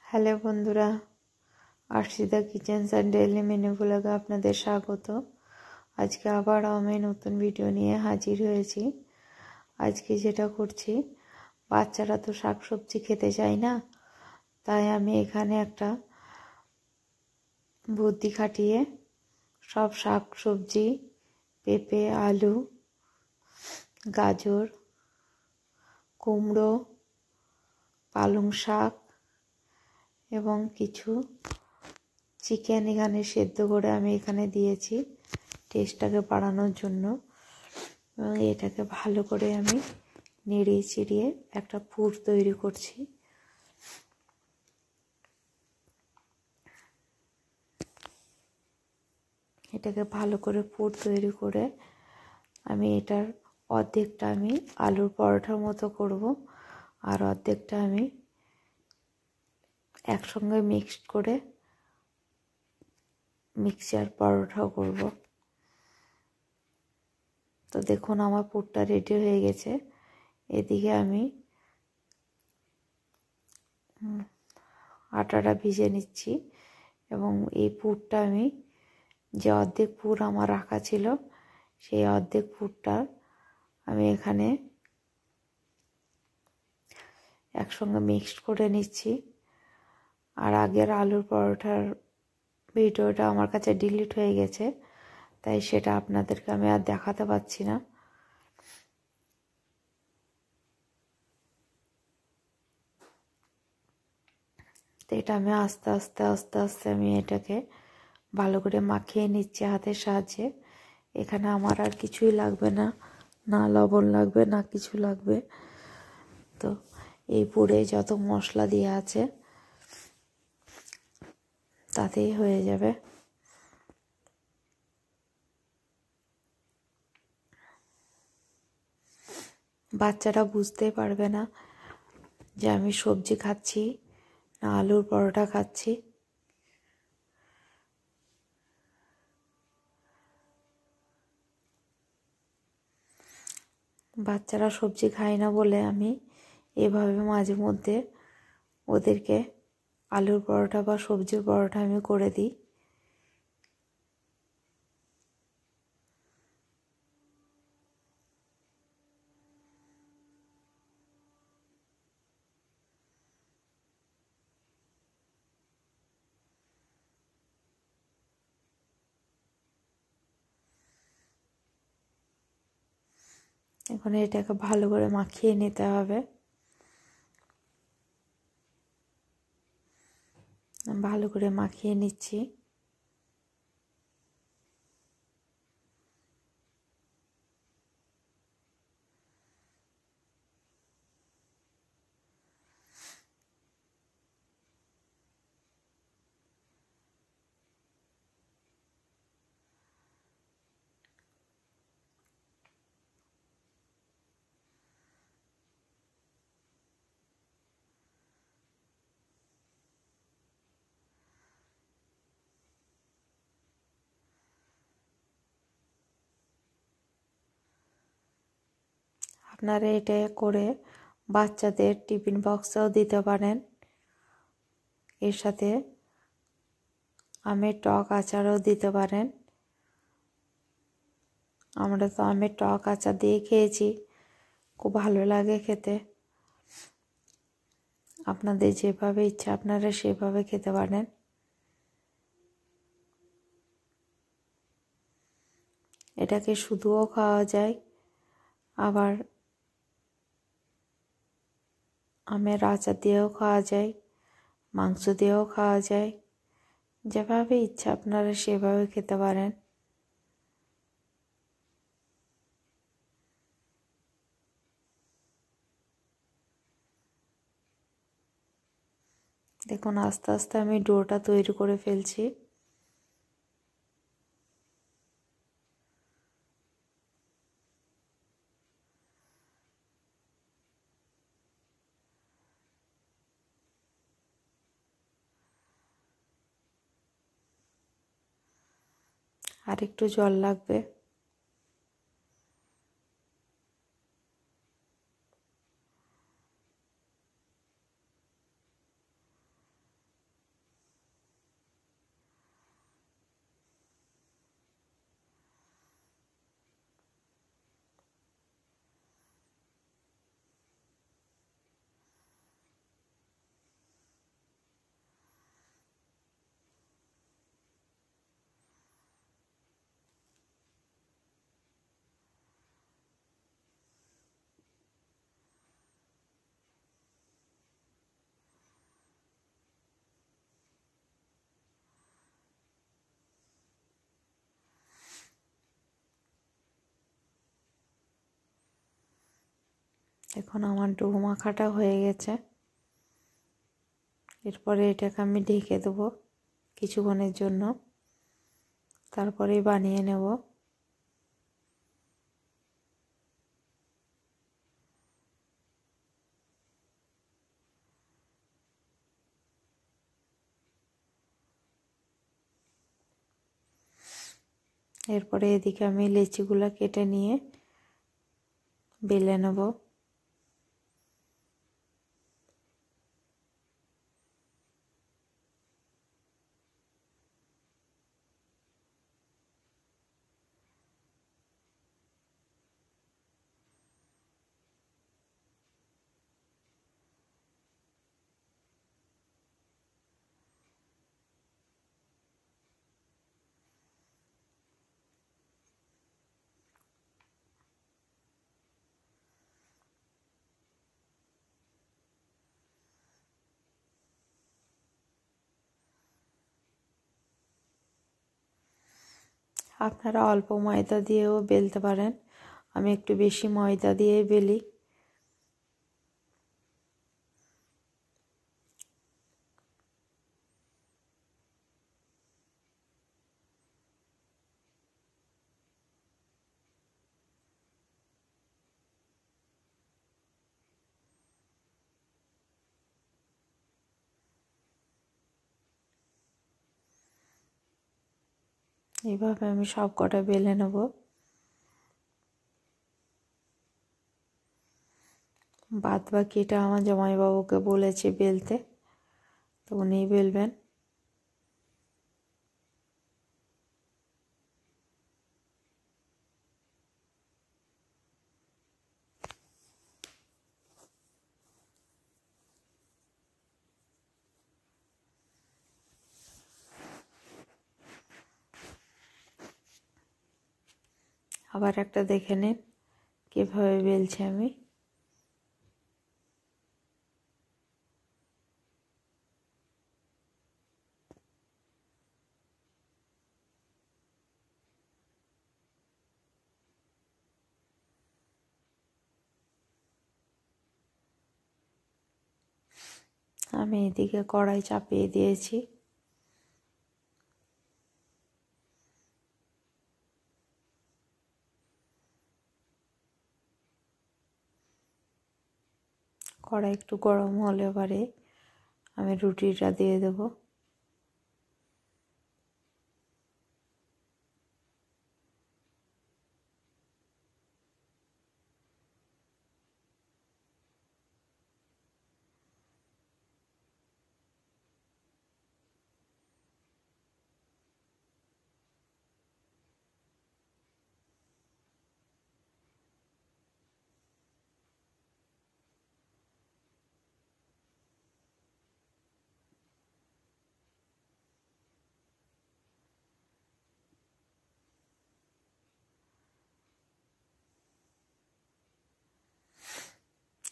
Hello বন্ধুরা, আরশিদা kitchens and daily menu ব্লগে আপনাদের স্বাগত। আজকে আবার আমি নতুন ভিডিও নিয়ে হাজির হয়েছি। আজকে যেটা করছি, বাচ্চারা তো শাকসবজি খেতে চায় না, তাই আমি এখানে একটা বুদ্ধি খাটিয়ে সব শাকসবজি, পেঁপে, আলু, গাজর, কুমড়ো, পালং শাক এবং কিছু চিকেন এখানে সেদ্ধ করে আমি এখানে দিয়েছি টেস্টটাকে বাড়ানোর জন্য। এবং এটাকে ভালো করে আমি নেড়িয়ে চিড়িয়ে একটা পুর তৈরি করছি। এটাকে ভালো করে পুর তৈরি করে আমি এটার অর্ধেকটা আমি আলুর পরোটার মতো করব, আর অর্ধেকটা আমি একসঙ্গে মিক্সড করে মিক্সচার পরোটাও করব। তো দেখুন আমার পুরটা রেডি হয়ে গেছে। এদিকে আমি আটাটা ভিজে নিচ্ছি এবং এই পুরটা আমি যে অর্ধেক পুর আমার রাখা ছিল সেই অর্ধেক পুরটা আমি এখানে একসঙ্গে মিক্সড করে নিচ্ছি। আর আগের আলুর পরোটার ভিডিওটা আমার কাছে ডিলিট হয়ে গেছে, তাই সেটা আপনাদেরকে আমি আর দেখাতে পারছি না। তো এটা আমি আস্তে আস্তে আস্তে আস্তে আমি এটাকে ভালো করে মাখিয়ে নিচ্ছি হাতের সাহায্যে। এখানে আমার আর কিছুই লাগবে না, না লবণ লাগবে না কিছু লাগবে। তো এই পুরে যত মশলা দেওয়া আছে তাতেই হয়ে যাবে। বাচ্চারা বুঝতেই পারবে না যে আমি সবজি খাচ্ছি না আলুর পরোটা খাচ্ছি। বাচ্চারা সবজি খায় না বলে আমি এভাবে মাঝে মধ্যে ওদেরকে আলুর পরোটা বা সবজির পরোটা আমি করে দিই। এখন এটাকে ভালো করে মাখিয়ে নিতে হবে। ভালো করে মাখিয়ে নিচ্ছি। আপনারা এটা করে বাচ্চাদের টিফিন বক্সেও দিতে পারেন। এর সাথে আমের টক আচারও দিতে পারেন। আমরা তো আমের টক আচার দিয়ে খেয়েছি, খুব ভালো লাগে খেতে। আপনাদের যেভাবে ইচ্ছা আপনারা সেভাবে খেতে পারেন। এটাকে শুধুও খাওয়া যায়, আবার আমের আচার দিয়েও খাওয়া যায়, মাংস দিয়েও খাওয়া যায়। যেভাবে ইচ্ছা আপনারা সেভাবে খেতে পারেন। দেখুন আস্তে আস্তে আমি ডোটা তৈরি করে ফেলছি। আর একটু জল লাগবে। এখন আমার ডো মাখাটা হয়ে গেছে। এরপরে এটাকে আমি ঢেকে দেবো কিছুক্ষণের জন্য, তারপরেই বানিয়ে নেব। এরপরে এদিকে আমি লেচিগুলো কেটে নিয়ে বেলে নেব। আপনারা অল্প ময়দা দিয়েও বেলতে পারেন, আমি একটু বেশি ময়দা দিয়ে বেলি। এইভাবে আমি সব কটা বেলে নেব। বাদ বাকিটা আমার জামাইবাবুকে বলেছি বেলতে, তো উনিই বেলবেন। আবার একটা দেখে নিন কীভাবে বেলছি আমি। আমি এদিকে কড়াই চাপিয়ে দিয়েছি। কড়াই একটু গরম হলে পরে আমি রুটিটা দিয়ে দেব।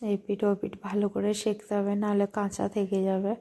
এই পিঠ ও পিঠ ভালো করে সেঁকতে হবে, নাহলে কাঁচা থেকে যাবে।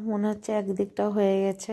মনে হচ্ছে একদিকটা হয়ে গেছে।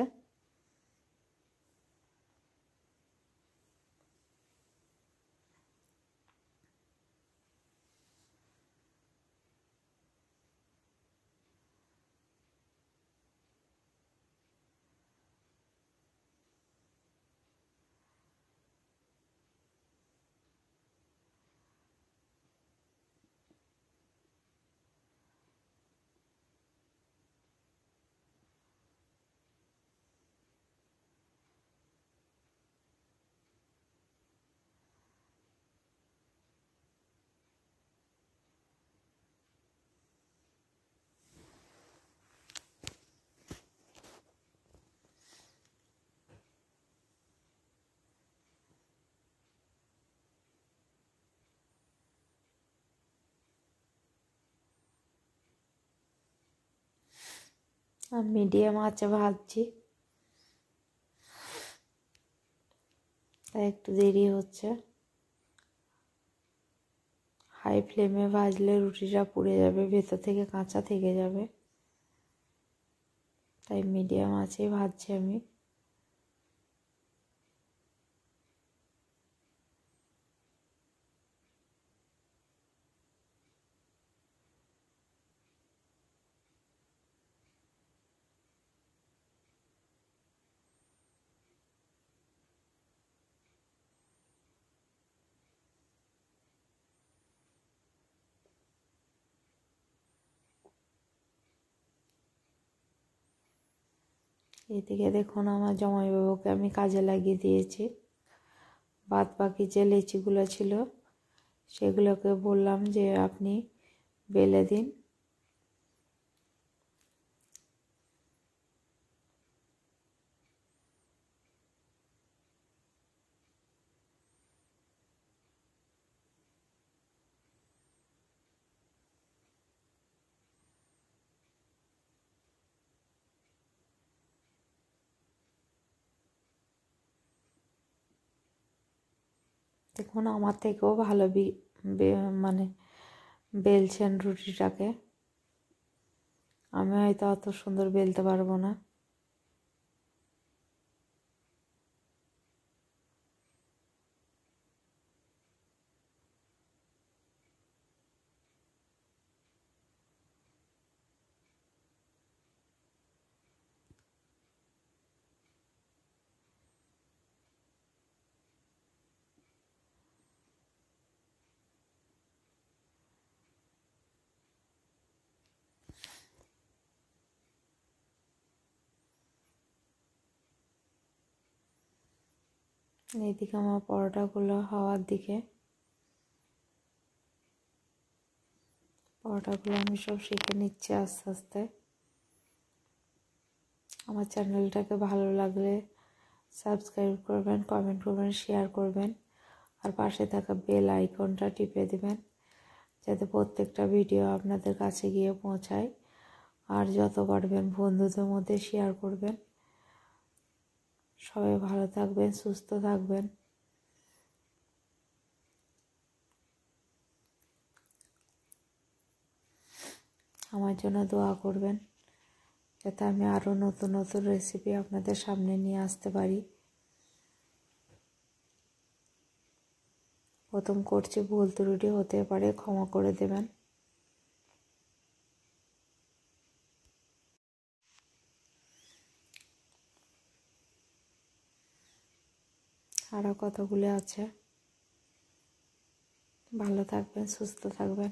আর মিডিয়াম আঁচে ভাজছি। তাই একটু দেরি হচ্ছে। হাই ফ্লেমে ভাজলে রুটিটা পুড়ে যাবে, ভেতর থেকে কাঁচা থেকে যাবে, তাই মিডিয়াম আঁচেই ভাজছি আমি। এদিকে দেখুন আমার জামাইবাবুকে আমি কাজে লাগিয়ে দিয়েছি। বাদ বাকি যে লেচিগুলো ছিল সেগুলোকে বললাম যে আপনি বেলে দিন। দেখুন আমার থেকেও ভালো মানে বেলছেন রুটিটাকে। আমি হয়তো অত সুন্দর বেলতে পারবো না। এইদিকে আমার পরোটাগুলো হওয়ার দিকে। পরোটাগুলো আমি সব শিখে নিচ্ছি আস্তে আস্তে। আমার চ্যানেলটাকে ভালো লাগলে সাবস্ক্রাইব করবেন, কমেন্ট করবেন, শেয়ার করবেন, আর পাশে থাকা বেল আইকনটা টিপে দেবেন যাতে প্রত্যেকটা ভিডিও আপনাদের কাছে গিয়ে পৌঁছায়। আর যত পারবেন বন্ধুদের মধ্যে শেয়ার করবেন। সবাই ভালো থাকবেন, সুস্থ থাকবেন। আমার জন্য দোয়া করবেন যাতে আমি আরও নতুন নতুন রেসিপি আপনাদের সামনে নিয়ে আসতে পারি। প্রথম করছি, ভুল ত্রুটি হতে পারে, ক্ষমা করে দেবেন। আরও কতগুলো আছে। ভালো থাকবেন, সুস্থ থাকবেন।